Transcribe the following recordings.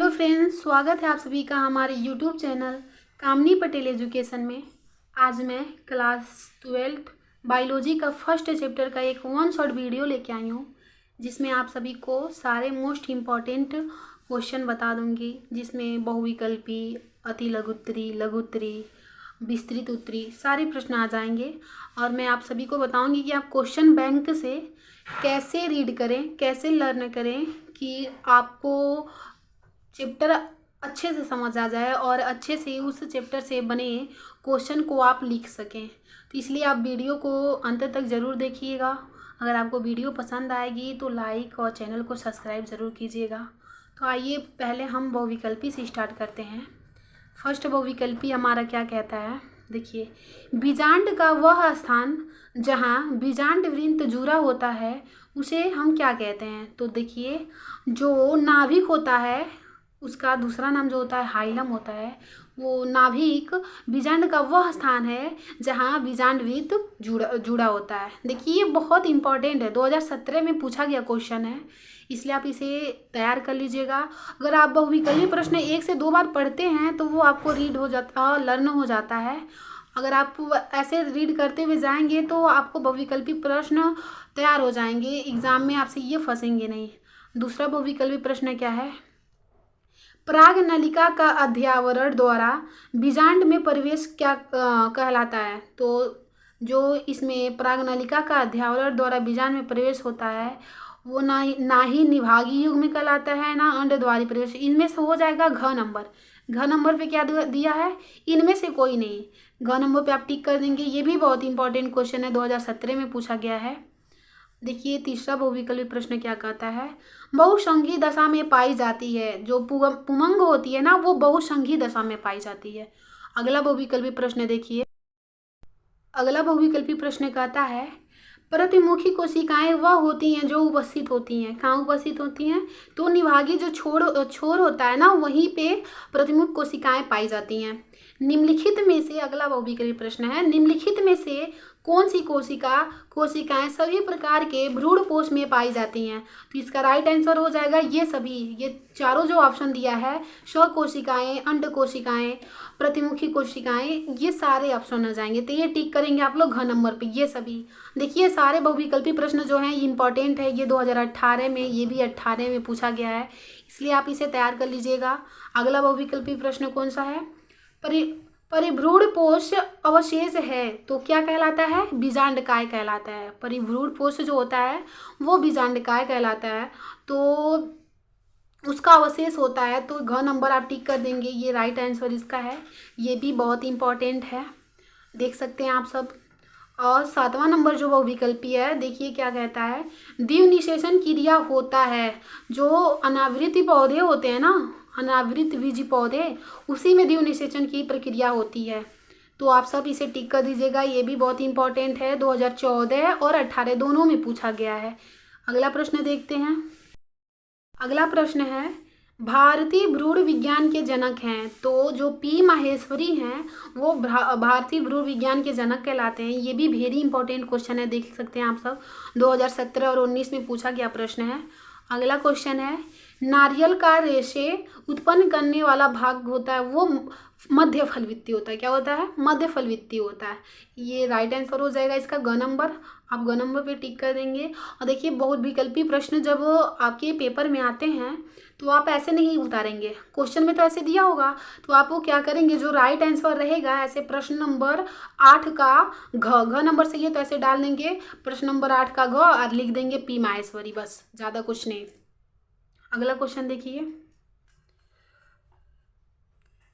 Hello friends, स्वागत है आप सभी का हमारे यूट्यूब चैनल कामनी पटेल एजुकेशन में। आज मैं क्लास 12th बायोलॉजी का फर्स्ट चैप्टर का एक वन शॉट वीडियो लेके आई हूँ, जिसमें आप सभी को सारे मोस्ट इम्पॉर्टेंट क्वेश्चन बता दूंगी, जिसमें बहुविकल्पी, अति लघुत्तरी, लघुत्तरी, विस्तृत उत्तरी सारे प्रश्न आ जाएंगे। और मैं आप सभी को बताऊंगी कि आप क्वेश्चन बैंक से कैसे रीड करें, कैसे लर्न करें कि आपको चैप्टर अच्छे से समझ आ जाए और अच्छे से उस चैप्टर से बने क्वेश्चन को आप लिख सकें। तो इसलिए आप वीडियो को अंत तक ज़रूर देखिएगा। अगर आपको वीडियो पसंद आएगी तो लाइक और चैनल को सब्सक्राइब ज़रूर कीजिएगा। तो आइए पहले हम बहुविकल्पी से स्टार्ट करते हैं। फर्स्ट बहुविकल्पी हमारा क्या कहता है, देखिए, बीजांड का वह स्थान जहाँ बीजांड वृत्त जुड़ा होता है उसे हम क्या कहते हैं। तो देखिए, जो नाभिक होता है उसका दूसरा नाम जो होता है हाइलम होता है। वो नाभिक बीजांड का वह स्थान है जहाँ बीजांड वृत्त जुड़ा होता है। देखिए, ये बहुत इंपॉर्टेंट है, 2017 में पूछा गया क्वेश्चन है, इसलिए आप इसे तैयार कर लीजिएगा। अगर आप बहुविकल्पी प्रश्न 1 से 2 बार पढ़ते हैं तो वो आपको रीड हो जाता, लर्न हो जाता है। अगर आप ऐसे रीड करते हुए जाएंगे तो आपको बहुविकल्पी प्रश्न तैयार हो जाएंगे, एग्जाम में आपसे ये फंसेंगे नहीं। दूसरा बहुविकल्पी प्रश्न क्या है, पराग नलिका का अध्यावरण द्वारा बीजांड में प्रवेश क्या कहलाता है। तो जो इसमें पराग नलिका का अध्यावरण द्वारा बीजांड में प्रवेश होता है वो ना ही निभागी युग में कहलाता है, ना अंडद्वारी प्रवेश। इनमें से हो जाएगा घ नंबर। घ नंबर पे क्या दिया है, इनमें से कोई नहीं। घ नंबर पे आप टिक कर देंगे। ये भी बहुत इंपॉर्टेंट क्वेश्चन है, 2017 में पूछा गया है। देखिए, तीसरा बहुविकल्पी प्रश्न क्या कहता है, बहुसंघी दशा में पाई जाती है। जो पुमंग होती है ना, वो बहुसंघी दशा में पाई जाती है। अगला बहुविकल्पी प्रश्न देखिए, अगला बहुविकल्पी प्रश्न कहता है, प्रतिमुखी कोशिकाएं वह होती हैं जो उपस्थित होती हैं। कहाँ उपस्थित होती हैं, तो निभागी जो छोर होता है ना, वहीं पे प्रतिमुख कोशिकाएं पाई जाती हैं। निम्नलिखित में से, अगला बहुविकल्पी प्रश्न है, निम्नलिखित में से कौन सी कोशिकाएं सभी प्रकार के भ्रूणपोष में पाई जाती हैं। तो इसका राइट आंसर हो जाएगा ये सभी, ये चारों जो ऑप्शन दिया है, स्वकोशिकाएं, अंड कोशिकाएं, प्रतिमुखी कोशिकाएं, ये सारे ऑप्शन आ जाएंगे। तो ये टिक करेंगे आप लोग घ नंबर पे, ये सभी। देखिए, सारे बहुविकल्पी प्रश्न जो हैं इंपॉर्टेंट है। ये 2018 में, ये भी 18 में पूछा गया है, इसलिए आप इसे तैयार कर लीजिएगा। अगला बहुविकल्पी प्रश्न कौन सा है, परिभ्रूणपोष अवशेष है तो क्या कहलाता है, बीजांडकाय कहलाता है। परिभ्रूणपोष जो होता है वो बीजांडकाय कहलाता है, तो उसका अवशेष होता है। तो घ नंबर आप टिक कर देंगे, ये राइट आंसर इसका है। ये भी बहुत इंपॉर्टेंट है, देख सकते हैं आप सब। और 7वां नंबर जो बहुविकल्पी है, देखिए क्या कहता है, द्विनिषेचन क्रिया होता है। जो अनावृत पौधे होते हैं ना, अनावृत बीज पौधे, उसी में द्विनिषेचन की प्रक्रिया होती है। तो आप सब इसे टिक कर दीजिएगा, ये भी बहुत इंपॉर्टेंट है, 2014 और 18 दोनों में पूछा गया है। अगला प्रश्न देखते हैं। अगला प्रश्न है, भारतीय भ्रूण विज्ञान के जनक हैं। तो जो पी माहेश्वरी हैं वो भारतीय भ्रूण विज्ञान के जनक कहलाते हैं। ये भी वेरी इंपॉर्टेंट क्वेश्चन है, देख सकते हैं आप सब, 2017 और 19 में पूछा गया प्रश्न है। अगला क्वेश्चन है, नारियल का रेशे उत्पन्न करने वाला भाग होता है वो मध्य फलवित्ती होता है। क्या होता है, मध्य फलवित्ती होता है। ये राइट आंसर हो जाएगा इसका ग नंबर। आप ग नंबर पे टिक कर देंगे। और देखिए, बहुविकल्पी प्रश्न जब आपके पेपर में आते हैं तो आप ऐसे नहीं उतारेंगे, क्वेश्चन में तो ऐसे दिया होगा, तो आप वो क्या करेंगे, जो राइट आंसर रहेगा, ऐसे प्रश्न नंबर 8 का घ नंबर से ये तो ऐसे डाल देंगे, प्रश्न नंबर 8 का घ और लिख देंगे पी माहेश्वरी, बस, ज़्यादा कुछ नहीं। अगला क्वेश्चन देखिए,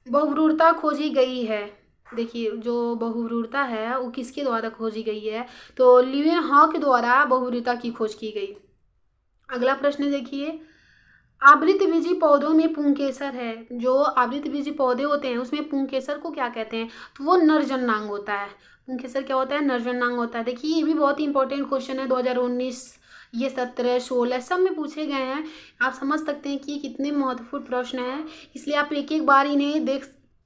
बहुब्रूरता खोजी गई है। देखिए, जो बहुब्रूरता है वो किसके द्वारा खोजी गई है, तो लिविन हॉक द्वारा बहुब्रूरता की खोज की गई। अगला प्रश्न देखिए, आवृतबीजी पौधों में पुंकेसर है। जो आवृतबीजी पौधे होते हैं उसमें पुंकेसर को क्या कहते हैं, तो वो नरजन्नांग होता है। पुंकेसर क्या होता है, नरजन्नांग होता है। देखिए, ये भी बहुत इंपॉर्टेंट क्वेश्चन है, 2019, ये 17, 16 सब में पूछे गए हैं। आप समझ सकते हैं कि ये कितने महत्वपूर्ण प्रश्न हैं, इसलिए आप एक एक बार इन्हें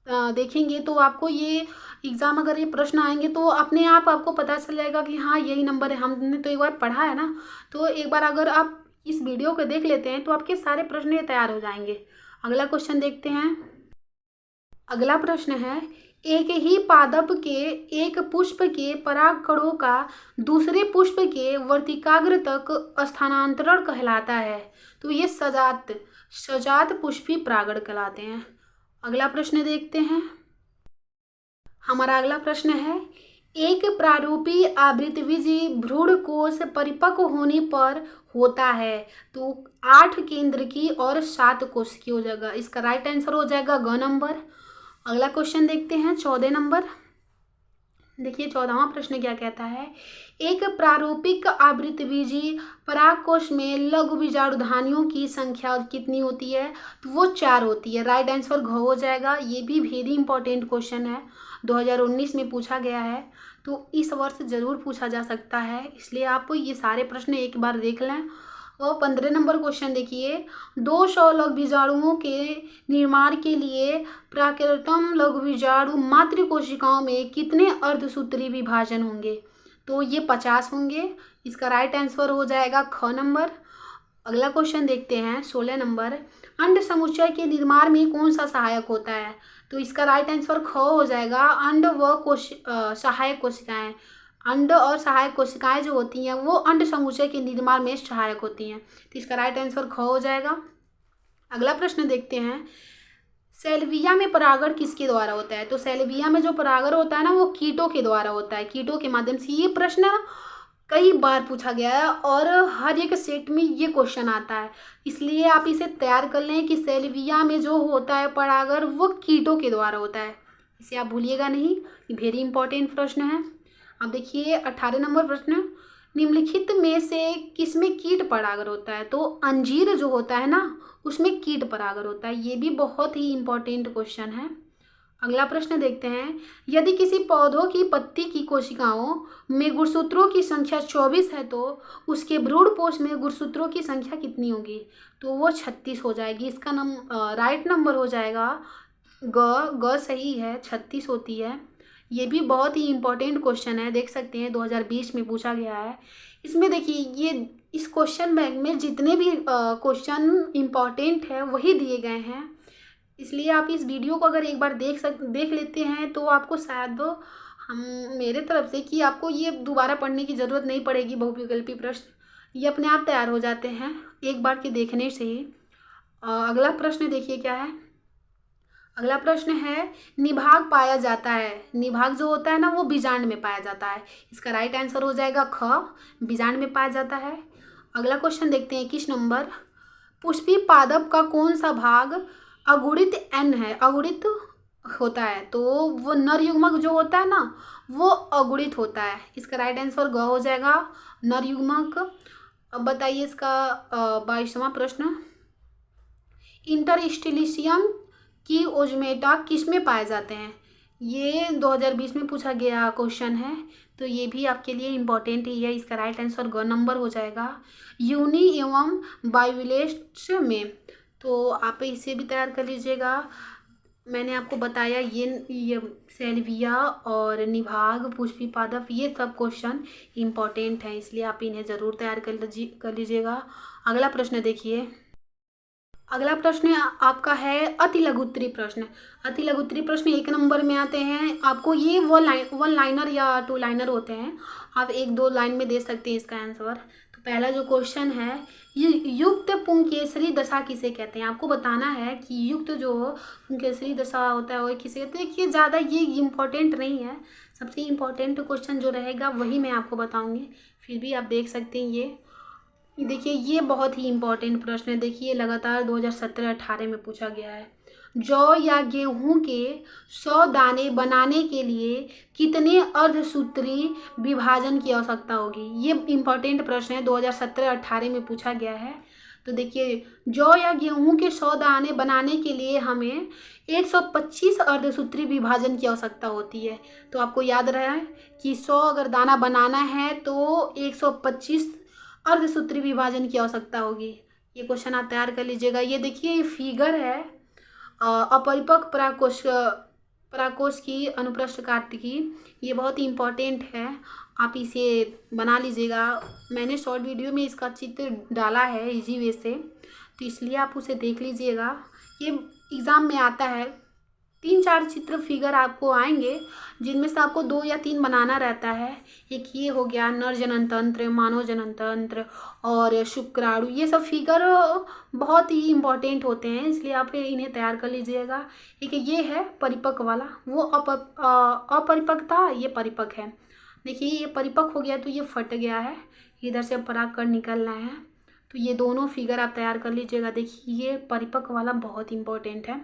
देखेंगे तो आपको ये एग्ज़ाम, अगर ये प्रश्न आएंगे तो अपने आप आपको पता चल जाएगा कि हाँ यही नंबर है, हमने तो एक बार पढ़ा है ना। तो एक बार अगर आप इस वीडियो को देख लेते हैं तो आपके सारे प्रश्न तैयार हो जाएंगे। अगला क्वेश्चन देखते हैं। अगला प्रश्न है, एक ही पादप के एक पुष्प के परागकणों का दूसरे पुष्प के वर्तिकाग्र तक स्थानांतरण कहलाता है। तो ये सजात पुष्पी परागण कहलाते हैं। अगला प्रश्न देखते हैं। हमारा अगला प्रश्न है, एक प्रारूपी आवृतबीजी भ्रूणकोश परिपक्व होने पर होता है। तो 8 केंद्र की और 7 कोश की हो जाएगा। इसका राइट आंसर हो जाएगा ग नंबर। अगला क्वेश्चन देखते हैं 14 नंबर। देखिए 14वां प्रश्न क्या कहता है, एक प्रारूपिक आवृतबीजी परागकोश में लघु बीजाणुधानियों की संख्या कितनी होती है? तो वो 4 होती है। राइट आंसर घ हो जाएगा। ये भी वेरी इंपॉर्टेंट क्वेश्चन है, 2019 में पूछा गया है, तो इस वर्ष जरूर पूछा जा सकता है, इसलिए आप ये सारे प्रश्न एक बार देख लें। और 15 नंबर क्वेश्चन देखिए, 200 लघु बीजाणुओं के निर्माण के लिए प्राकृतम लघु बीजाणु मातृ कोशिकाओं में कितने अर्धसूत्री विभाजन होंगे? तो ये 50 होंगे। इसका राइट आंसर हो जाएगा ख नंबर। अगला क्वेश्चन देखते हैं 16 नंबर। अंड समुच्चय के निर्माण में कौन सा सहायक होता है? तो इसका राइट आंसर ख हो जाएगा। अंड व सहायक कोशिकाएं। अंड और सहायक कोशिकाएं जो होती हैं वो अंड समुच्चय के निर्माण में सहायक होती हैं, तो इसका राइट आंसर ख हो जाएगा। अगला प्रश्न देखते हैं, सेल्विया में परागण किसके द्वारा होता है? तो सेल्विया में जो परागण होता है ना वो कीटों के द्वारा होता है, कीटों के माध्यम से। ये प्रश्न कई बार पूछा गया है और हर एक सेट में ये क्वेश्चन आता है, इसलिए आप इसे तैयार कर लें कि सेल्विया में जो होता है परागण वो कीटों के द्वारा होता है। इसे आप भूलिएगा नहीं, ये वेरी इंपॉर्टेंट प्रश्न है। अब देखिए 18 नंबर प्रश्न, निम्नलिखित में से किसमें कीट परागण होता है? तो अंजीर जो होता है ना उसमें कीट परागण होता है। ये भी बहुत ही इंपॉर्टेंट क्वेश्चन है। अगला प्रश्न देखते हैं, यदि किसी पौधों की पत्ती की कोशिकाओं में गुणसूत्रों की संख्या 24 है तो उसके भ्रूणपोष में गुणसूत्रों की संख्या कितनी होगी? तो वो 36 हो जाएगी। इसका राइट नंबर हो जाएगा ग सही है, 36 होती है। ये भी बहुत ही इंपॉर्टेंट क्वेश्चन है, देख सकते हैं 2020 में पूछा गया है। इसमें देखिए ये इस क्वेश्चन बैंक में जितने भी क्वेश्चन इंपॉर्टेंट है वही दिए गए हैं, इसलिए आप इस वीडियो को अगर एक बार देख लेते हैं तो आपको शायद हम मेरे तरफ से कि आपको ये दोबारा पढ़ने की ज़रूरत नहीं पड़ेगी। बहुविकल्पी प्रश्न ये अपने आप तैयार हो जाते हैं एक बार के देखने से ही। अगला प्रश्न देखिए क्या है। अगला प्रश्न है, निभाग पाया जाता है। निभाग जो होता है ना वो बीजांड में पाया जाता है। इसका राइट आंसर हो जाएगा ख, बीजांड में पाया जाता है। अगला क्वेश्चन देखते हैं 21 नंबर, पुष्पी पादप का कौन सा भाग अगुणित एन है? अगुणित होता है तो वो नर युग्मक जो होता है ना वो अगुणित होता है। इसका राइट आंसर ग हो जाएगा, नर युग्मक। अब बताइए इसका 22वां प्रश्न, इंटरस्टिशियम की ओजमेटा किस में पाए जाते हैं? ये 2020 में पूछा गया क्वेश्चन है, तो ये भी आपके लिए इम्पोर्टेंट ही है। इसका राइट आंसर ग नंबर हो जाएगा, यूनि एवं बायोलेट्स में। तो आप इसे भी तैयार कर लीजिएगा। मैंने आपको बताया ये सेल्विया और निभाग, पुष्पी पादप, ये सब क्वेश्चन इम्पॉर्टेंट हैं, इसलिए आप इन्हें ज़रूर तैयार कर लीजिएगा। अगला प्रश्न देखिए। अगला प्रश्न आपका है अति लघुत्तरी प्रश्न। अति लघुत्तरी प्रश्न 1 नंबर में आते हैं। आपको ये वन लाइनर या 2 लाइनर होते हैं, आप 1-2 लाइन में दे सकते हैं इसका आंसर। तो पहला जो क्वेश्चन है, ये युक्त पुंकेसरी दशा किसे कहते हैं? आपको बताना है कि युक्त जो पुंकेसरी दशा होता है वो किसे कहते हैं। कि ज़्यादा ये इम्पोर्टेंट नहीं है, सबसे इम्पोर्टेंट क्वेश्चन जो रहेगा वही मैं आपको बताऊँगी, फिर भी आप देख सकते हैं। ये देखिए ये बहुत ही इम्पोर्टेंट प्रश्न है। देखिए लगातार 2017-18 में पूछा गया है। जौ या गेहूं के 100 दाने बनाने के लिए कितने अर्धसूत्री विभाजन की आवश्यकता होगी? ये इम्पोर्टेंट प्रश्न है, 2017-18 में पूछा गया है। तो देखिए जौ या गेहूं के 100 दाने बनाने के लिए हमें 125 अर्धसूत्री विभाजन की आवश्यकता होती है। तो आपको याद रहा है कि 100 अगर दाना बनाना है तो 125 अर्धसूत्री विभाजन की आवश्यकता होगी। ये क्वेश्चन आप तैयार कर लीजिएगा। ये देखिए ये फिगर है अपरिपक्व पराकोश की अनुप्रस्थ काट की, ये बहुत ही इम्पोर्टेंट है, आप इसे बना लीजिएगा। मैंने शॉर्ट वीडियो में इसका चित्र डाला है इजी वे से, तो इसलिए आप उसे देख लीजिएगा। ये एग्ज़ाम में आता है। 3-4 चित्र फिगर आपको आएंगे, जिनमें से आपको 2 या 3 बनाना रहता है। एक ये हो गया नर जनन तंत्र, मानव जनन तंत्र और शुक्राणु। ये सब फिगर बहुत ही इम्पोर्टेंट होते हैं, इसलिए आप इन्हें तैयार कर लीजिएगा। एक ये है परिपक्व वाला, वो अपरिपक्व था, ये परिपक्व है। देखिए ये परिपक्व हो गया तो ये फट गया है, इधर से परागकण निकल रहा है, तो ये दोनों फिगर आप तैयार कर लीजिएगा। देखिए ये परिपक्व वाला बहुत इंपॉर्टेंट है।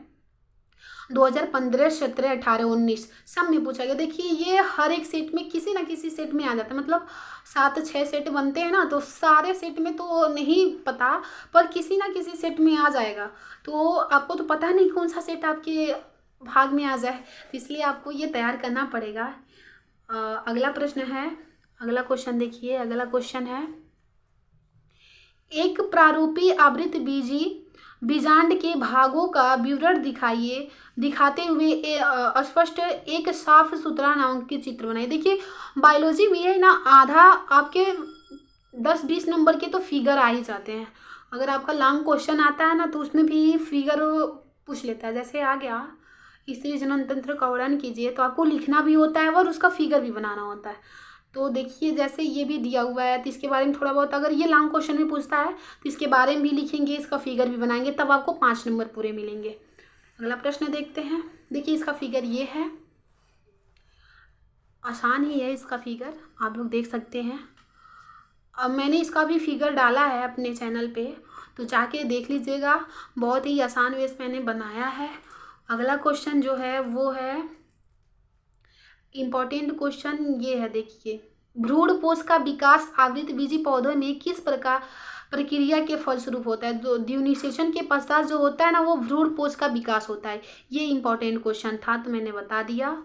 2015, 17, 18, 19 सब में पूछा गया। देखिए ये हर एक सेट में किसी ना किसी सेट में आ जाता है, मतलब 7-6 सेट बनते हैं ना, तो सारे सेट में तो नहीं पता, पर किसी ना किसी सेट में आ जाएगा। तो आपको तो पता नहीं कौन सा सेट आपके भाग में आ जाए, इसलिए आपको ये तैयार करना पड़ेगा। अगला प्रश्न है, अगला क्वेश्चन देखिए। अगला क्वेश्चन है, एक प्रारूपी आवृत बीजांड के भागों का विवरण दिखाते हुए स्पष्ट एक साफ सुथरा नामांकित चित्र बनाइए। देखिए बायोलॉजी में है ना, आधा आपके 10-20 नंबर के तो फिगर आ ही जाते हैं। अगर आपका लॉन्ग क्वेश्चन आता है ना, तो उसमें भी फिगर पूछ लेता है। जैसे आ गया स्त्री जनन तंत्र का वर्णन कीजिए, तो आपको लिखना भी होता है और उसका फिगर भी बनाना होता है। तो देखिए जैसे ये भी दिया हुआ है, तो इसके बारे में थोड़ा बहुत, अगर ये लॉन्ग क्वेश्चन में पूछता है तो इसके बारे में भी लिखेंगे, इसका फिगर भी बनाएंगे, तब आपको 5 नंबर पूरे मिलेंगे। अगला प्रश्न देखते हैं। देखिए इसका फिगर ये है, आसान ही है इसका फिगर, आप लोग देख सकते हैं। अब मैंने इसका भी फिगर डाला है अपने चैनल पे, तो जाके देख लीजिएगा। बहुत ही आसान वे से मैंने बनाया है। अगला क्वेश्चन जो है वो है इम्पॉर्टेंट क्वेश्चन, ये है देखिए, भ्रूणपोष का विकास आवृत बीजी पौधों में किस प्रकार प्रक्रिया के फलस्वरूप होता है। जो ड्यूनिसेशन के पश्चात जो होता है ना, वो भ्रूणपोष का विकास होता है। ये इम्पॉर्टेंट क्वेश्चन था, तो मैंने बता दिया।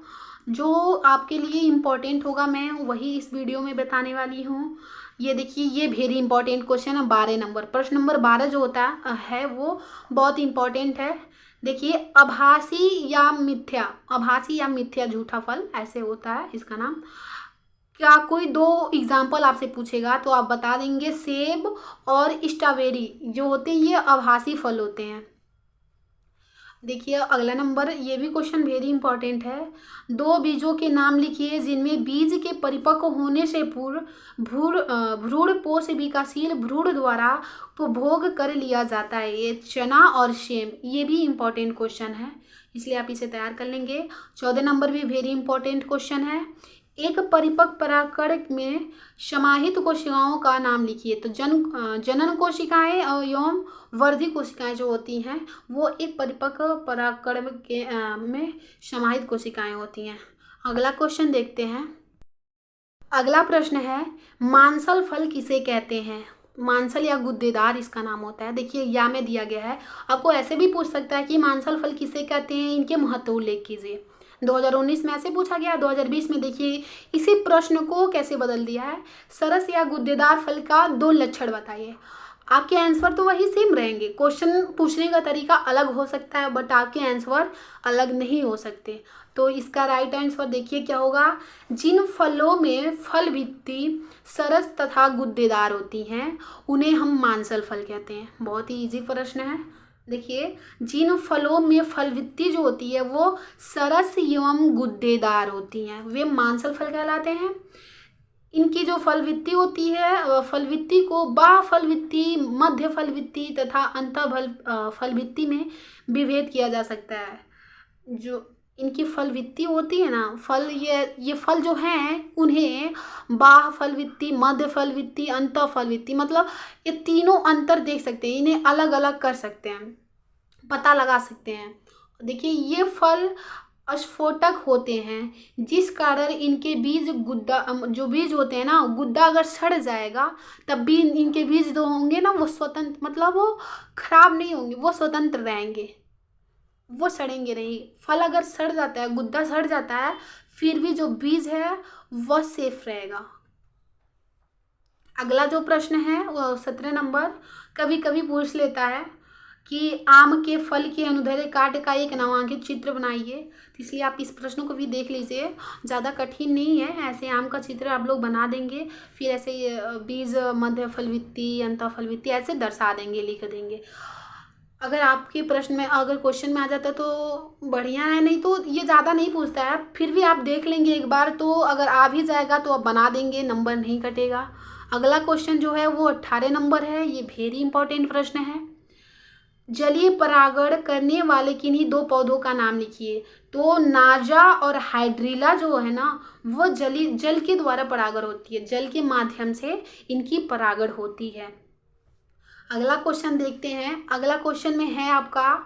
जो आपके लिए इम्पॉर्टेंट होगा मैं वही इस वीडियो में बताने वाली हूँ। ये देखिए ये वेरी इंपॉर्टेंट क्वेश्चन है, 12 नंबर। प्रश्न नंबर 12 जो होता है वो बहुत इंपॉर्टेंट है। देखिए आभासी या मिथ्या झूठा फल ऐसे होता है इसका नाम। क्या कोई 2 एग्जाम्पल आपसे पूछेगा तो आप बता देंगे। सेब और स्ट्रॉबेरी जो होते हैं ये आभासी फल होते हैं। देखिए अगला नंबर, ये भी क्वेश्चन वेरी इंपॉर्टेंट है। 2 बीजों के नाम लिखिए जिनमें बीज के परिपक्व होने से पूर्व भ्रूणपोष विकासशील भ्रूण द्वारा उपभोग कर लिया जाता है। ये चना और सेम, ये भी इंपॉर्टेंट क्वेश्चन है, इसलिए आप इसे तैयार कर लेंगे। 14 नंबर भी वेरी इंपॉर्टेंट क्वेश्चन है। एक परिपक्व परागकण में समाहित कोशिकाओं का नाम लिखिए। तो जनन कोशिकाएं एवं वर्धी कोशिकाएं जो होती हैं वो एक परिपक्व परागकण में समाहित कोशिकाएं होती हैं। अगला क्वेश्चन देखते हैं। अगला प्रश्न है, मांसल फल किसे कहते हैं। मांसल या गुद्देदार इसका नाम होता है। देखिए या में दिया गया है, आपको ऐसे भी पूछ सकता है कि मांसल फल किसे कहते हैं, इनके महत्व उल्लेख कीजिए। 2019 में ऐसे पूछा गया। 2020 में देखिए इसी प्रश्न को कैसे बदल दिया है, सरस या गुद्देदार फल का 2 लक्षण बताइए। आपके आंसर तो वही सेम रहेंगे, क्वेश्चन पूछने का तरीका अलग हो सकता है, बट आपके आंसर अलग नहीं हो सकते। तो इसका राइट आंसर देखिए क्या होगा, जिन फलों में फल भित्ति सरस तथा गुद्देदार होती हैं उन्हें हम मांसल फल कहते हैं। बहुत ही इजी प्रश्न है। देखिए जिन फलों में फल भित्ति जो होती है वो सरस एवं गुद्देदार होती हैं, वे मांसल फल कहलाते हैं। इनकी जो फल भित्ति होती है, फल भित्ति को बाह्य फल भित्ति, मध्य फल भित्ति तथा अंत फल भित्ति में विभेद किया जा सकता है। जो इनकी फल भित्ति होती है ना, फल ये फल जो हैं उन्हें बाह्य फल भित्ति, मध्य फल भित्ति, अंत फल भित्ति, मतलब ये तीनों अंतर देख सकते हैं, इन्हें अलग अलग कर सकते हैं, पता लगा सकते हैं। देखिए ये फल अस्फोटक होते हैं, जिस कारण इनके बीज जो बीज होते हैं ना, गुद्दा अगर सड़ जाएगा तब भी इनके बीज जो होंगे ना वो स्वतंत्र, मतलब वो खराब नहीं होंगे, वो स्वतंत्र रहेंगे, वो सड़ेंगे नहीं। फल अगर सड़ जाता है, गुद्दा सड़ जाता है, फिर भी जो बीज है वह सेफ रहेगा। अगला जो प्रश्न है वो 17 नंबर, कभी कभी पूछ लेता है कि आम के फल के अनुदैर्ध्य काट का एक नामांकित चित्र बनाइए। इसलिए आप इस प्रश्न को भी देख लीजिए, ज़्यादा कठिन नहीं है। ऐसे आम का चित्र आप लोग बना देंगे, फिर ऐसे बीज, मध्य फल भित्ति, अंत फल भित्ति ऐसे दर्शा देंगे, लिख देंगे। अगर आपके प्रश्न में अगर क्वेश्चन में आ जाता तो बढ़िया है, नहीं तो ये ज़्यादा नहीं पूछता है, फिर भी आप देख लेंगे एक बार, तो अगर आ भी जाएगा तो आप बना देंगे, नंबर नहीं कटेगा। अगला क्वेश्चन जो है वो 18 नंबर है, ये वेरी इंपॉर्टेंट प्रश्न है। जलीय परागण करने वाले किन्हीं दो पौधों का नाम लिखिए। तो नाजा और हाइड्रिला जो है ना, वो जल के द्वारा परागण होती है, जल के माध्यम से इनकी परागण होती है। अगला क्वेश्चन देखते हैं। अगला क्वेश्चन में है आपका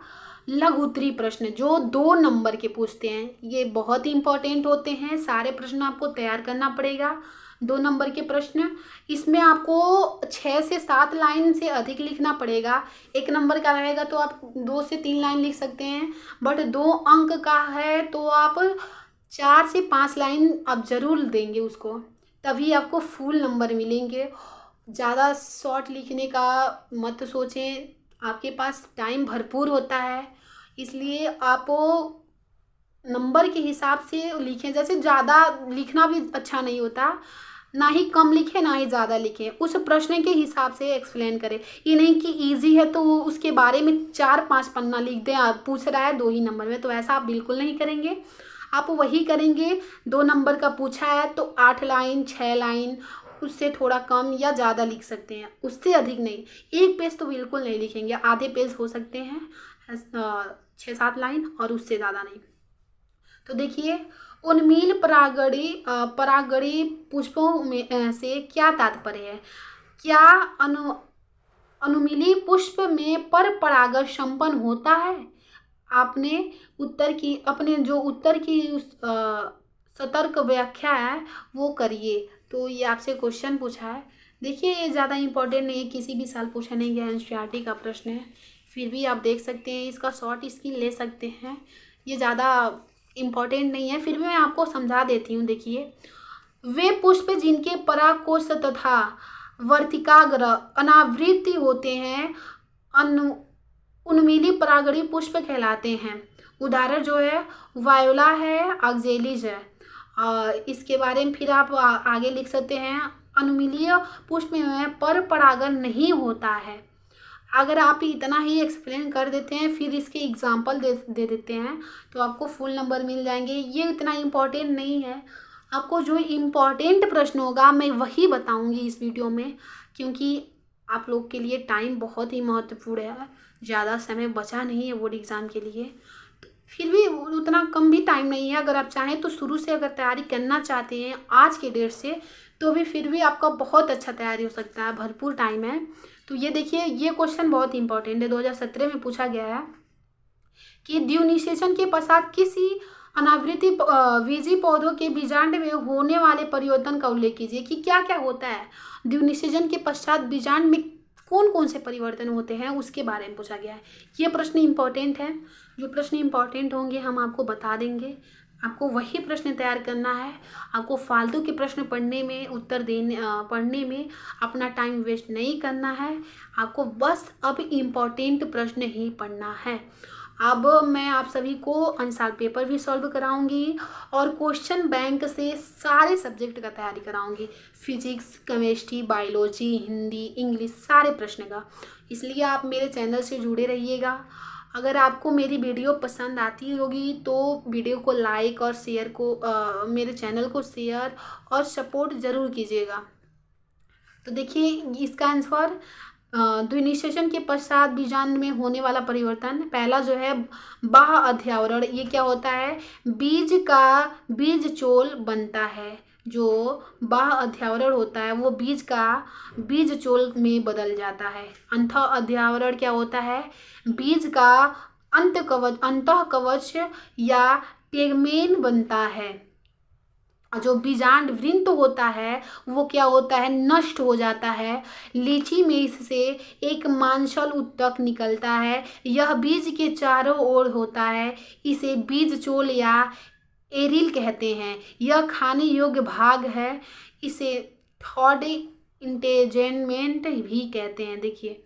लघु उत्तरीय प्रश्न, जो 2 नंबर के पूछते हैं। ये बहुत ही इंपॉर्टेंट होते हैं, सारे प्रश्न आपको तैयार करना पड़ेगा। 2 नंबर के प्रश्न, इसमें आपको 6 से 7 लाइन से अधिक लिखना पड़ेगा। 1 नंबर का रहेगा तो आप 2 से 3 लाइन लिख सकते हैं, बट 2 अंक का है तो आप 4 से 5 लाइन आप ज़रूर देंगे उसको, तभी आपको फुल नंबर मिलेंगे। ज़्यादा शॉर्ट लिखने का मत सोचें, आपके पास टाइम भरपूर होता है, इसलिए आप नंबर के हिसाब से लिखें। जैसे ज़्यादा लिखना भी अच्छा नहीं होता, ना ही कम लिखें ना ही ज़्यादा लिखें, उस प्रश्न के हिसाब से एक्सप्लेन करें। ये नहीं कि इजी है तो उसके बारे में 4-5 पन्ना लिख दें, आप पूछ रहा है 2 ही नंबर में, तो ऐसा आप बिल्कुल नहीं करेंगे। आप वही करेंगे, 2 नंबर का पूछा है तो 8 लाइन 6 लाइन, उससे थोड़ा कम या ज़्यादा लिख सकते हैं, उससे अधिक नहीं। 1 पेज तो बिल्कुल नहीं लिखेंगे, आधे पेज हो सकते हैं, 6-7 लाइन, और उससे ज़्यादा नहीं। तो देखिए, उन्मील परागणी पुष्पों में से क्या तात्पर्य है? क्या अनुमीली पुष्प में पर परागण संपन्न होता है? आपने उत्तर की उस सतर्क व्याख्या है वो करिए। तो ये आपसे क्वेश्चन पूछा है। देखिए, ये ज़्यादा इम्पोर्टेंट नहीं है, किसी भी साल पूछा नहीं गया, एनसीईआरटी का प्रश्न है, फिर भी आप देख सकते हैं, इसका शॉर्ट स्किल ले सकते हैं। ये ज़्यादा इम्पोर्टेंट नहीं है, फिर भी मैं आपको समझा देती हूँ। देखिए, वे पुष्प जिनके परागकोश तथा वर्तिकाग्र अनावृत होते हैं उन्मीली परागणी पुष्प कहलाते हैं। उदाहरण जो है वायोला है, ऑक्जेलिस है। इसके बारे में फिर आप आगे लिख सकते हैं, अनुमीलीय पुष्प में पर परागण नहीं होता है। अगर आप इतना ही एक्सप्लेन कर देते हैं, फिर इसके एग्जाम्पल दे देते हैं, तो आपको फुल नंबर मिल जाएंगे। ये इतना इम्पोर्टेंट नहीं है, आपको जो इम्पोर्टेंट प्रश्न होगा मैं वही बताऊंगी इस वीडियो में, क्योंकि आप लोग के लिए टाइम बहुत ही महत्वपूर्ण है, ज़्यादा समय बचा नहीं है बोर्ड एग्ज़ाम के लिए। तो फिर भी उतना कम भी टाइम नहीं है, अगर आप चाहें तो शुरू से अगर तैयारी करना चाहते हैं आज के डेट से, तो भी फिर भी आपका बहुत अच्छा तैयारी हो सकता है, भरपूर टाइम है। तो ये देखिए, ये क्वेश्चन बहुत इंपॉर्टेंट है, 2017 में पूछा गया है कि द्विनिषेचन के पश्चात किसी अनावृति बीजी पौधों के बीजांड में होने वाले परिवर्तन का उल्लेख कीजिए। कि क्या क्या होता है द्विनिषेचन के पश्चात, बीजांड में कौन कौन से परिवर्तन होते हैं, उसके बारे में पूछा गया है। ये प्रश्न इंपॉर्टेंट है, जो प्रश्न इंपॉर्टेंट होंगे हम आपको बता देंगे, आपको वही प्रश्न तैयार करना है। आपको फालतू के प्रश्न पढ़ने में पढ़ने में अपना टाइम वेस्ट नहीं करना है, आपको बस अब इम्पॉर्टेंट प्रश्न ही पढ़ना है। अब मैं आप सभी को आंसर पेपर भी सॉल्व कराऊंगी और क्वेश्चन बैंक से सारे सब्जेक्ट का तैयारी कराऊंगी, physics, chemistry, biology, Hindi, English, सारे प्रश्न का। इसलिए आप मेरे चैनल से जुड़े रहिएगा। अगर आपको मेरी वीडियो पसंद आती होगी तो वीडियो को लाइक और शेयर मेरे चैनल को शेयर और सपोर्ट ज़रूर कीजिएगा। तो देखिए, इसका आंसर द्विनिषेचन के पश्चात बीजांड में होने वाला परिवर्तन, पहला जो है बाह्य अध्यावरण। ये क्या होता है? बीज का बीज चोल बनता है, जो बाह्य अध्यावरण होता है वो बीज का बीज चोल में बदल जाता है। अंत अध्यावरण क्या होता है? बीज का अंतः कवच या टेगमेन बनता है। जो बीजांड वृंत होता है वो क्या होता है? नष्ट हो जाता है। लीची में इससे एक मांसल उत्तक निकलता है, यह बीज के चारों ओर होता है, इसे बीज चोल या एरिल कहते हैं। यह खाने योग्य भाग है, इसे थर्ड इंटेजेंटमेंट भी कहते हैं। देखिए,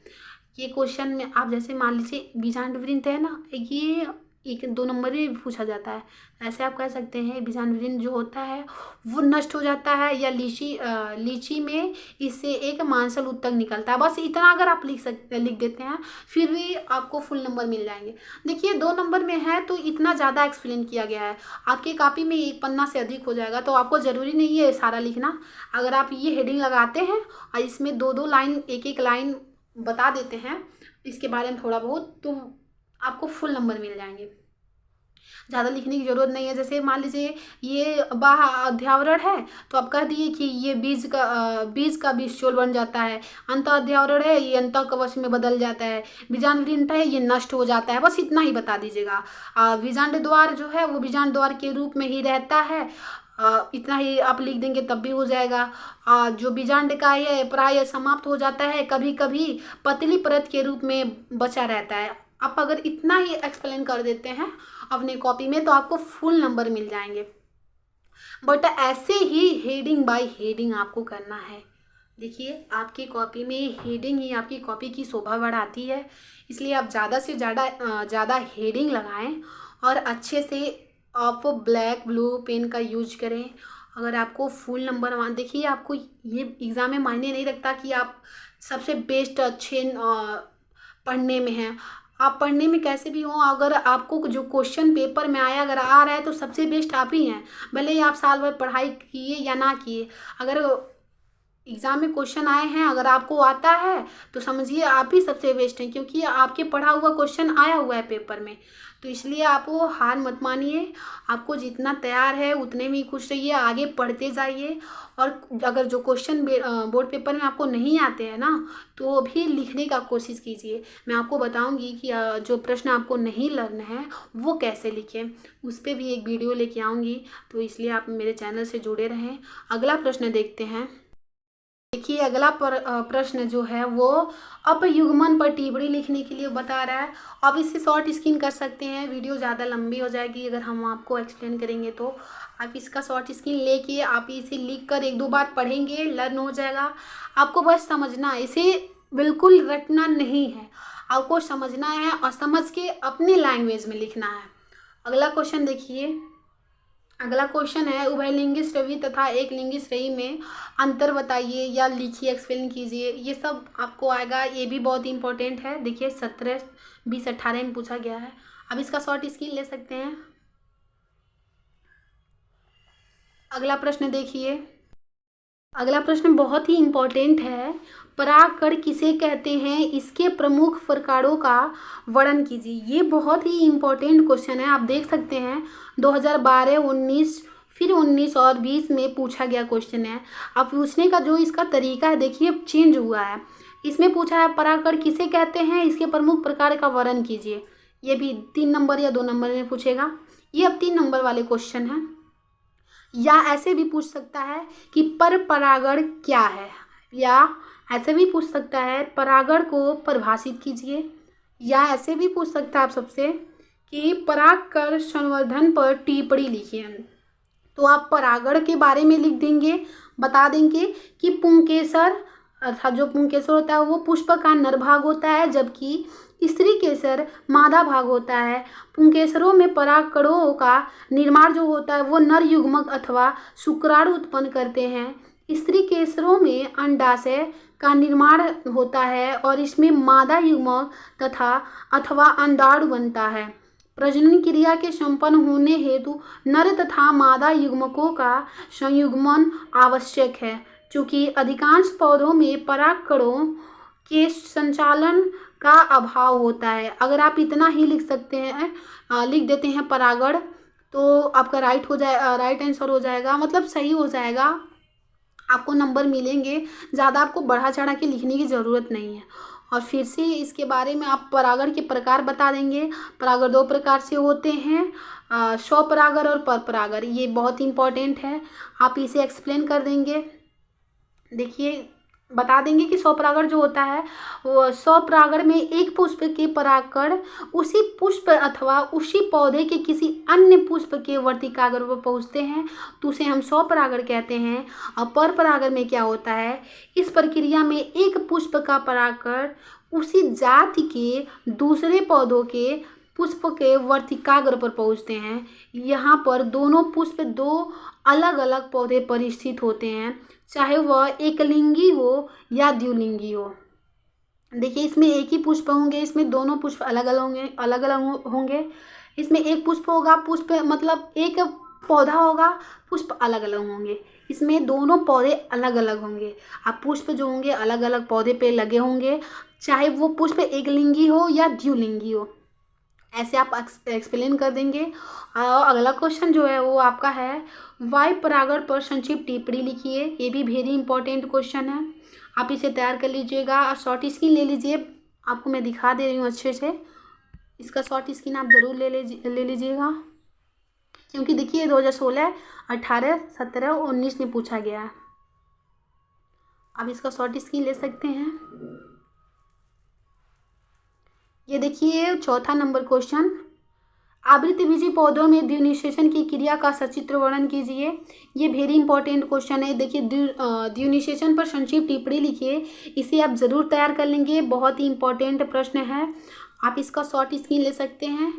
ये क्वेश्चन में आप जैसे मान लीजिए बीजांड वृंत है ना, ये एक 2 नंबर में भी पूछा जाता है। ऐसे आप कह सकते हैं बीजांडरीन जो होता है वो नष्ट हो जाता है, या लीची में इससे एक मांसल उत्तक निकलता है। बस इतना अगर आप लिख देते हैं फिर भी आपको फुल नंबर मिल जाएंगे। देखिए 2 नंबर में है तो इतना ज़्यादा एक्सप्लेन किया गया है, आपकी कॉपी में 1 पन्ना से अधिक हो जाएगा, तो आपको ज़रूरी नहीं है सारा लिखना। अगर आप ये हेडिंग लगाते हैं और इसमें 2-2 लाइन, 1-1 लाइन बता देते हैं इसके बारे में थोड़ा बहुत, तो आपको फुल नंबर मिल जाएंगे। ज़्यादा लिखने की ज़रूरत नहीं है। जैसे मान लीजिए ये बाह्य अध्यावरण है तो आप कह दिए कि ये बीज का बीजचोल बन जाता है। अंत अध्यावरण है, ये अंत कवच में बदल जाता है। बीजांड है, ये नष्ट हो जाता है। बस इतना ही बता दीजिएगा। बीजांड द्वार जो है वो बीजांड द्वार के रूप में ही रहता है। इतना ही आप लिख देंगे तब भी हो जाएगा। जो बीजांड का है प्राय समाप्त हो जाता है, कभी कभी पतली परत के रूप में बचा रहता है। आप अगर इतना ही एक्सप्लेन कर देते हैं अपने कॉपी में तो आपको फुल नंबर मिल जाएंगे। बट ऐसे ही हेडिंग बाय हेडिंग आपको करना है। देखिए आपकी कॉपी में हेडिंग ही आपकी कॉपी की शोभा बढ़ाती है, इसलिए आप ज़्यादा से ज़्यादा हेडिंग लगाएं और अच्छे से आप ब्लैक ब्लू पेन का यूज करें। अगर आपको फुल नंबर देखिए आपको ये एग्ज़ाम में मायने नहीं रखता कि आप सबसे बेस्ट अच्छे पढ़ने में हैं। आप पढ़ने में कैसे भी हो, अगर आपको जो क्वेश्चन पेपर में आया अगर आ रहा है तो सबसे बेस्ट आप ही हैं, भले ही आप साल भर पढ़ाई किए या ना किए। अगर एग्ज़ाम में क्वेश्चन आए हैं अगर आपको आता है तो समझिए आप ही सबसे बेस्ट हैं, क्योंकि आपके पढ़ा हुआ क्वेश्चन आया हुआ है पेपर में। तो इसलिए आप वो हार मत मानिए, आपको जितना तैयार है उतने में ही खुश रहिए, आगे पढ़ते जाइए। और अगर जो क्वेश्चन बोर्ड पेपर में आपको नहीं आते हैं ना तो भी लिखने का कोशिश कीजिए। मैं आपको बताऊंगी कि जो प्रश्न आपको नहीं लर्न है वो कैसे लिखें, उस पर भी एक वीडियो लेके आऊँगी, तो इसलिए आप मेरे चैनल से जुड़े रहें। अगला प्रश्न देखते हैं। देखिए अगला प्रश्न जो है वो अपयुग्मन पर टिप्पणी लिखने के लिए बता रहा है। आप इसे शॉर्ट स्क्रीन कर सकते हैं, वीडियो ज़्यादा लंबी हो जाएगी अगर हम आपको एक्सप्लेन करेंगे। तो आप इसका शॉर्ट स्क्रीन लेके आप इसे लिख कर 1-2 बार पढ़ेंगे, लर्न हो जाएगा। आपको बस समझना है, इसे बिल्कुल रटना नहीं है, आपको समझना है और समझ के अपनी लैंग्वेज में लिखना है। अगला क्वेश्चन देखिए। अगला क्वेश्चन है उभयलिंगी श्रेणी तथा एक लिंगी श्रेणी में अंतर बताइए या लिखिए, एक्सप्लेन कीजिए। ये सब आपको आएगा, ये भी बहुत इंपॉर्टेंट है। देखिए 17, 20, 18 में पूछा गया है। अब इसका शॉर्ट स्क्रीन ले सकते हैं। अगला प्रश्न देखिए। अगला प्रश्न बहुत ही इम्पोर्टेंट है। परागकण किसे कहते हैं, इसके प्रमुख प्रकारों का वर्णन कीजिए। ये बहुत ही इम्पोर्टेंट क्वेश्चन है, आप देख सकते हैं 2012, 19, फिर 19 और 20 में पूछा गया क्वेश्चन है। अब पूछने का जो इसका तरीका है देखिए चेंज हुआ है। इसमें पूछा है परागकण किसे कहते हैं, इसके प्रमुख प्रकार का वर्णन कीजिए। ये भी 3 नंबर या 2 नंबर में पूछेगा। ये अब 3 नंबर वाले क्वेश्चन हैं। या ऐसे भी पूछ सकता है कि पर परागण क्या है, या ऐसे भी पूछ सकता है परागण को परिभाषित कीजिए। या ऐसे भी पूछ सकता है आप सबसे कि परागकण संवर्धन पर टिप्पणी लिखिए। तो आप परागण के बारे में लिख देंगे, बता देंगे कि पुंकेसर अर्थात जो पुंकेसर होता है वो पुष्प का नर भाग होता है, जबकि स्त्री केसर मादा भाग होता है। पुंकेसरों में परागकणों का निर्माण जो होता है वो नर युग्मक अथवा शुक्राणु उत्पन्न करते हैं। स्त्री केसरों में अंडाशय का निर्माण होता है और इसमें मादा युग्मक तथा अथवा अंडाणु बनता है। प्रजनन क्रिया के संपन्न होने हेतु नर तथा मादा युग्मकों का संयुग्मन आवश्यक है। चूँकि अधिकांश पौधों में परागकणों के संचालन का अभाव होता है। अगर आप इतना ही लिख सकते हैं, लिख देते हैं परागण, तो आपका राइट आंसर हो जाएगा, मतलब सही हो जाएगा, आपको नंबर मिलेंगे। ज़्यादा आपको बढ़ा चढ़ा के लिखने की ज़रूरत नहीं है। और फिर से इसके बारे में आप परागण के प्रकार बता देंगे। परागण 2 प्रकार से होते हैं, स्वपरागण और परपरागण। ये बहुत इंपॉर्टेंट है, आप इसे एक्सप्लेन कर देंगे। देखिए बता देंगे कि स्वपरागण जो होता है वो स्वपरागण में एक पुष्प के परागकण उसी पुष्प अथवा उसी पौधे के किसी अन्य पुष्प के वर्तिकाग्र पर पहुँचते हैं तो उसे हम स्वपरागण कहते हैं। और परपरागण में क्या होता है, इस प्रक्रिया में एक पुष्प का परागकण उसी जाति के दूसरे पौधों के पुष्प के वर्तिकाग्र पर पहुँचते हैं। यहाँ पर दोनों पुष्प दो अलग अलग पौधे पर स्थित होते हैं, चाहे वह एकलिंगी हो या द्विलिंगी हो। देखिए इसमें एक ही पुष्प होंगे, इसमें दोनों पुष्प अलग अलग होंगे, अलग अलग होंगे। इसमें एक पुष्प होगा, पुष्प मतलब एक पौधा होगा, पुष्प अलग अलग होंगे। इसमें दोनों पौधे अलग अलग होंगे। अब पुष्प जो होंगे अलग अलग पौधे पे लगे होंगे, चाहे वो पुष्प एकलिंगी हो या द्विलिंगी हो। ऐसे आप एक्सप्लेन कर देंगे। और अगला क्वेश्चन जो है वो आपका है, वायु परागण पर संक्षिप्त टिप्पणी लिखिए। ये भी वेरी इंपॉर्टेंट क्वेश्चन है, आप इसे तैयार कर लीजिएगा और शॉर्ट स्क्रीन ले लीजिए। आपको मैं दिखा दे रही हूँ अच्छे से, इसका शॉर्ट स्क्रीन आप ज़रूर ले लीजिएगा, क्योंकि देखिए 2016, 18, 17 और 19 में पूछा गया है। आप इसका शॉर्ट स्क्रीन ले सकते हैं। ये देखिए चौथा नंबर क्वेश्चन, आवृतबीजी पौधों में द्विनिषेचन की क्रिया का सचित्र वर्णन कीजिए। ये वेरी इंपॉर्टेंट क्वेश्चन है। देखिए द्विनिषेचन पर संक्षिप्त टिप्पणी लिखिए, इसे आप ज़रूर तैयार कर लेंगे, बहुत ही इंपॉर्टेंट प्रश्न है। आप इसका शॉर्ट स्क्रीन ले सकते हैं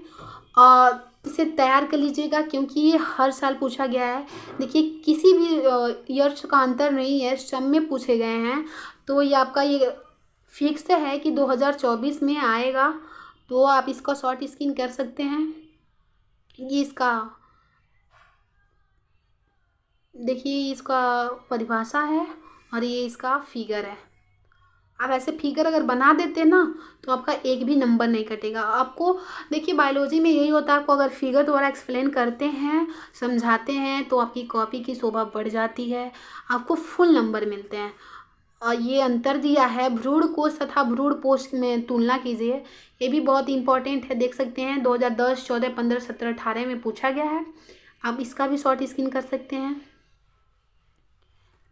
और इसे तैयार कर लीजिएगा, क्योंकि ये हर साल पूछा गया है। देखिए किसी भी ईयर्स का अंतर नहीं है, सब में पूछे गए हैं। तो ये आपका ये फिक्स है कि 2024 में आएगा, तो आप इसका शॉर्ट स्क्रीन कर सकते हैं। ये इसका देखिए इसका परिभाषा है और ये इसका फिगर है। आप ऐसे फिगर अगर बना देते ना तो आपका एक भी नंबर नहीं कटेगा। आपको देखिए बायोलॉजी में यही होता है, आपको अगर फिगर द्वारा एक्सप्लेन करते हैं, समझाते हैं, तो आपकी कॉपी की शोभा बढ़ जाती है, आपको फुल नंबर मिलते हैं। और ये अंतर दिया है, भ्रूण कोश तथा भ्रूण पोष में तुलना कीजिए। ये भी बहुत इंपॉर्टेंट है, देख सकते हैं 2010, 14, 15, 17, 18 में पूछा गया है। आप इसका भी शॉर्ट स्क्रीन कर सकते हैं।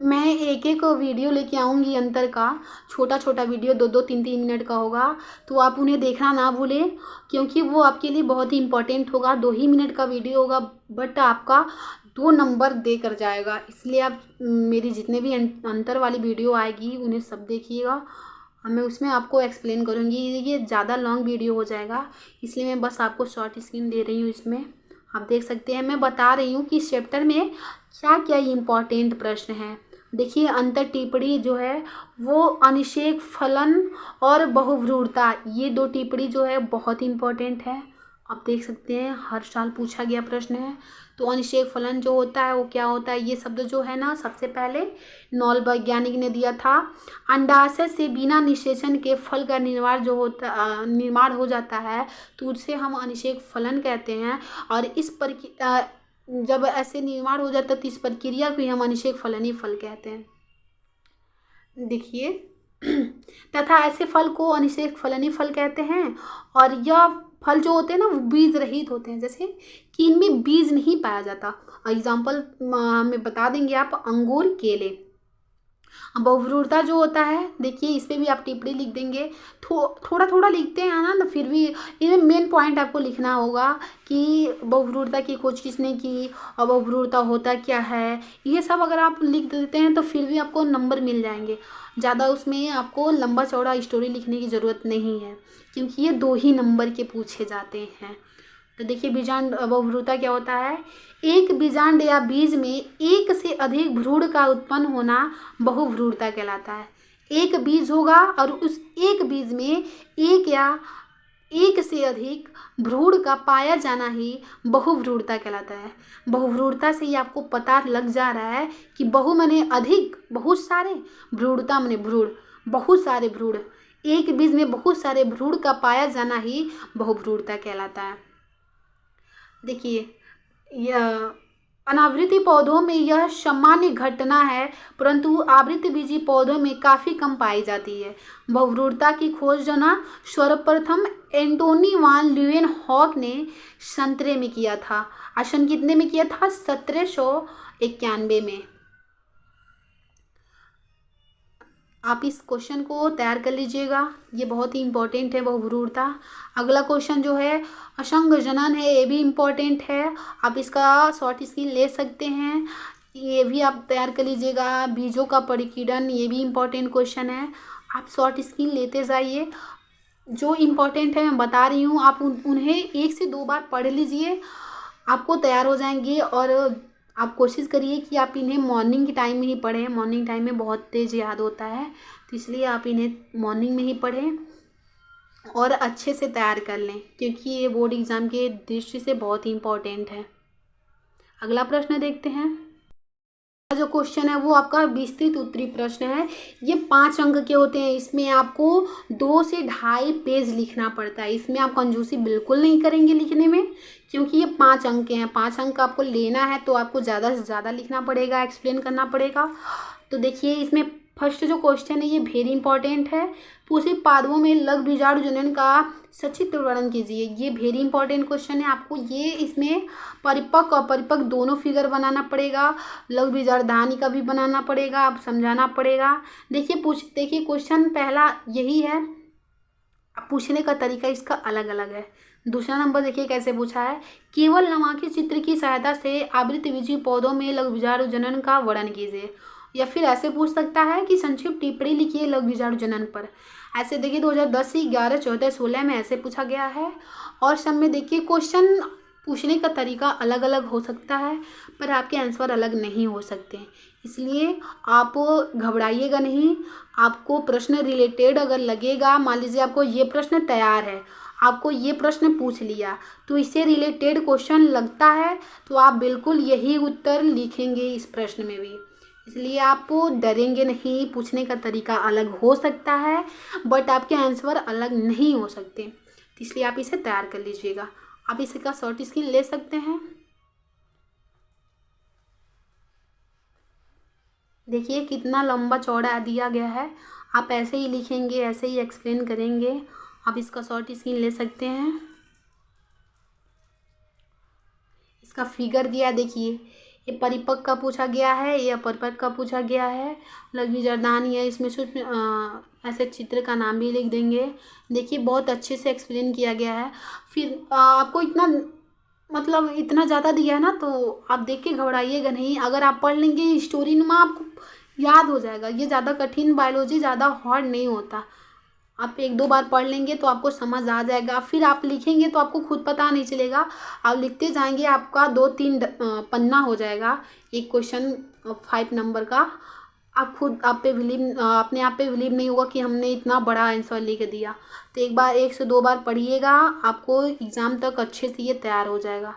मैं एक एक वीडियो लेके आऊँगी अंतर का, छोटा छोटा वीडियो 2-2, 3-3 मिनट का होगा, तो आप उन्हें देखना ना भूलें, क्योंकि वो आपके लिए बहुत ही इंपॉर्टेंट होगा। 2 ही मिनट का वीडियो होगा, बट आपका 2 नंबर दे कर जाएगा। इसलिए आप मेरी जितने भी अंतर वाली वीडियो आएगी उन्हें सब देखिएगा, और मैं उसमें आपको एक्सप्लेन करूँगी। ये ज़्यादा लॉन्ग वीडियो हो जाएगा, इसलिए मैं बस आपको शॉर्ट स्क्रीन दे रही हूँ। इसमें आप देख सकते हैं, मैं बता रही हूँ कि इस चैप्टर में क्या क्या इम्पॉर्टेंट प्रश्न हैं। देखिए अंतर टिप्पणी जो है वो अनिषेक फलन और बहुभ्रूणता, ये 2 टिप्पणी जो है बहुत इंपॉर्टेंट है। आप देख सकते हैं हर साल पूछा गया प्रश्न है। तो अनिषेक फलन जो होता है वो क्या होता है, ये शब्द जो है ना, सबसे पहले नॉल वैज्ञानिक ने दिया था। अंडाशय से बिना निषेचन के फल का निर्माण हो जाता है, तो उससे हम अनिषेक फलन कहते हैं। और इस जब ऐसे निर्माण हो जाता है तो इस प्रक्रिया को ही हम अनिषेक फलनी फल कहते हैं। देखिए तथा ऐसे फल को अनिषेक फलनी फल कहते हैं। और यह फल जो होते हैं ना वो बीज रहित होते हैं, जैसे कि इनमें बीज नहीं पाया जाता। एग्जाम्पल हमें बता देंगे आप, अंगूर, केले। बहुभ्रूणता जो होता है, देखिए इस पर भी आप टिप्पणी लिख देंगे, थोड़ा थोड़ा लिखते हैं ना, तो फिर भी इनमें मेन पॉइंट आपको लिखना होगा कि बहुभ्रूणता की खोज किसने की और बहुभ्रूणता होता क्या है। ये सब अगर आप लिख देते हैं तो फिर भी आपको नंबर मिल जाएंगे। ज़्यादा उसमें आपको लंबा चौड़ा स्टोरी लिखने की ज़रूरत नहीं है, क्योंकि ये 2 ही नंबर के पूछे जाते हैं। तो देखिए बीजांड बहुभ्रूणता क्या होता है, एक बीजांड या बीज में एक से अधिक भ्रूण का उत्पन्न होना बहुभ्रूणता कहलाता है। एक बीज होगा और उस एक बीज में एक या एक से अधिक भ्रूण का पाया जाना ही बहुभ्रूणता कहलाता है। बहुभ्रूणता से ही आपको पता लग जा रहा है कि बहु माने अधिक, बहुत सारे, भ्रूणता माने भ्रूण, बहुत सारे भ्रूण, एक बीज में बहुत सारे भ्रूण का पाया जाना ही बहुभ्रूणता कहलाता है। देखिए यह अनावृति पौधों में यह सामान्य घटना है, परंतु आवृतबीजी पौधों में काफ़ी कम पाई जाती है। बहुभ्रूणता की खोज जो ना सर्वप्रथम एंटोनी वान ल्यूवेनहॉक ने संतरे में किया था। सन कितने में किया था, 1791 में। आप इस क्वेश्चन को तैयार कर लीजिएगा, ये बहुत ही इंपॉर्टेंट है बहुभ्रूणता। अगला क्वेश्चन जो है असंग जनन है, ये भी इम्पॉर्टेंट है, आप इसका शॉर्ट स्क्रीन ले सकते हैं, ये भी आप तैयार कर लीजिएगा। बीजों का परिकीर्णन, ये भी इम्पॉर्टेंट क्वेश्चन है, आप शॉर्ट स्क्रीन लेते जाइए। जो इम्पोर्टेंट है मैं बता रही हूँ, आप उन्हें 1 से 2 बार पढ़ लीजिए, आपको तैयार हो जाएंगे। और आप कोशिश करिए कि आप इन्हें मॉर्निंग के टाइम में ही पढ़ें। मॉर्निंग टाइम में बहुत तेज़ याद होता है, तो इसलिए आप इन्हें मॉर्निंग में ही पढ़ें और अच्छे से तैयार कर लें, क्योंकि ये बोर्ड एग्ज़ाम के दृष्टि से बहुत ही इम्पोर्टेंट है। अगला प्रश्न देखते हैं। जो क्वेश्चन है वो आपका विस्तृत उत्तरीय प्रश्न है। ये 5 अंक के होते हैं। इसमें आपको 2 से 2.5 पेज लिखना पड़ता है। इसमें आप कंजूसी बिल्कुल नहीं करेंगे लिखने में, क्योंकि ये 5 अंक के हैं। 5 अंक आपको लेना है तो आपको ज़्यादा से ज़्यादा लिखना पड़ेगा, एक्सप्लेन करना पड़ेगा। तो देखिए, इसमें फर्स्ट जो क्वेश्चन है ये वेरी इंपॉर्टेंट है। पूछे पादपों में लघु बीजाणु जनन का सचित्र वर्णन कीजिए। ये वेरी इंपॉर्टेंट क्वेश्चन है। आपको ये इसमें परिपक्व अपरिपक्व दोनों फिगर बनाना पड़ेगा, लघु बीजाणुधानी का भी बनाना पड़ेगा, आप समझाना पड़ेगा। देखिए क्वेश्चन पहला यही है, पूछने का तरीका इसका अलग अलग है। दूसरा नंबर देखिए कैसे पूछा है, केवल नवांकित चित्र की सहायता से आवृतबीजी पौधों में लघु बीजाणु जनन का वर्णन कीजिए। या फिर ऐसे पूछ सकता है कि संक्षिप्त टिप्पणी लिखिए लघु बीजाणु जनन पर। ऐसे देखिए 2010 से 11, 14, 16 में ऐसे पूछा गया है। और सब में देखिए क्वेश्चन पूछने का तरीका अलग अलग हो सकता है, पर आपके आंसर अलग नहीं हो सकते, इसलिए आप घबराइएगा नहीं। आपको प्रश्न रिलेटेड अगर लगेगा, मान लीजिए आपको ये प्रश्न तैयार है, आपको ये प्रश्न पूछ लिया तो इससे रिलेटेड क्वेश्चन लगता है, तो आप बिल्कुल यही उत्तर लिखेंगे इस प्रश्न में भी। इसलिए आप डरेंगे नहीं। पूछने का तरीका अलग हो सकता है, बट आपके आंसर अलग नहीं हो सकते, इसलिए आप इसे तैयार कर लीजिएगा। आप इसका शॉर्ट स्क्रीन ले सकते हैं। देखिए कितना लंबा चौड़ा दिया गया है। आप ऐसे ही लिखेंगे, ऐसे ही एक्सप्लेन करेंगे। आप इसका शॉर्ट स्क्रीन ले सकते हैं। इसका फिगर दिया देखिए, ये परिपक्व का पूछा गया है, ये अपरिपक्व का पूछा गया है। लघु बीजाणुधानी है, इसमें सूक्ष्म ऐसे चित्र का नाम भी लिख देंगे। देखिए बहुत अच्छे से एक्सप्लेन किया गया है। फिर आपको इतना मतलब इतना ज़्यादा दिया है ना, तो आप देख के घबराइएगा नहीं। अगर आप पढ़ लेंगे स्टोरी नुमा, आपको याद हो जाएगा। ये ज़्यादा कठिन बायोलॉजी ज़्यादा हार्ड नहीं होता। आप 1-2 बार पढ़ लेंगे तो आपको समझ आ जाएगा। फिर आप लिखेंगे तो आपको खुद पता नहीं चलेगा। आप लिखते जाएंगे, आपका 2-3 पन्ना हो जाएगा एक क्वेश्चन 5 नंबर का। आप खुद अपने आप पे बिलीव नहीं होगा कि हमने इतना बड़ा आंसर लिख दिया। तो 1 से 2 बार पढ़िएगा, आपको एग्ज़ाम तक अच्छे से ये तैयार हो जाएगा।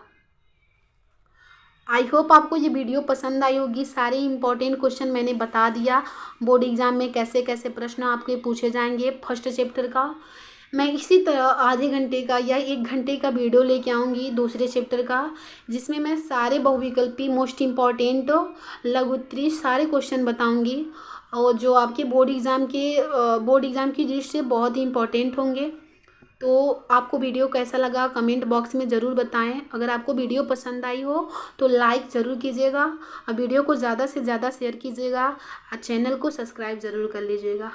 आई होप आपको ये वीडियो पसंद आई होगी। सारे इंपॉर्टेंट क्वेश्चन मैंने बता दिया, बोर्ड एग्ज़ाम में कैसे कैसे प्रश्न आपके पूछे जाएंगे फर्स्ट चैप्टर का। मैं इसी तरह आधे घंटे का या 1 घंटे का वीडियो लेके आऊँगी दूसरे चैप्टर का, जिसमें मैं सारे बहुविकल्पी मोस्ट इम्पॉर्टेंट लघुत्तरीय सारे क्वेश्चन बताऊँगी, और जो आपके बोर्ड एग्ज़ाम की दृष्टि से बहुत ही इम्पॉर्टेंट होंगे। तो आपको वीडियो कैसा लगा कमेंट बॉक्स में ज़रूर बताएं। अगर आपको वीडियो पसंद आई हो तो लाइक ज़रूर कीजिएगा, और वीडियो को ज़्यादा से ज़्यादा शेयर कीजिएगा, और चैनल को सब्सक्राइब ज़रूर कर लीजिएगा।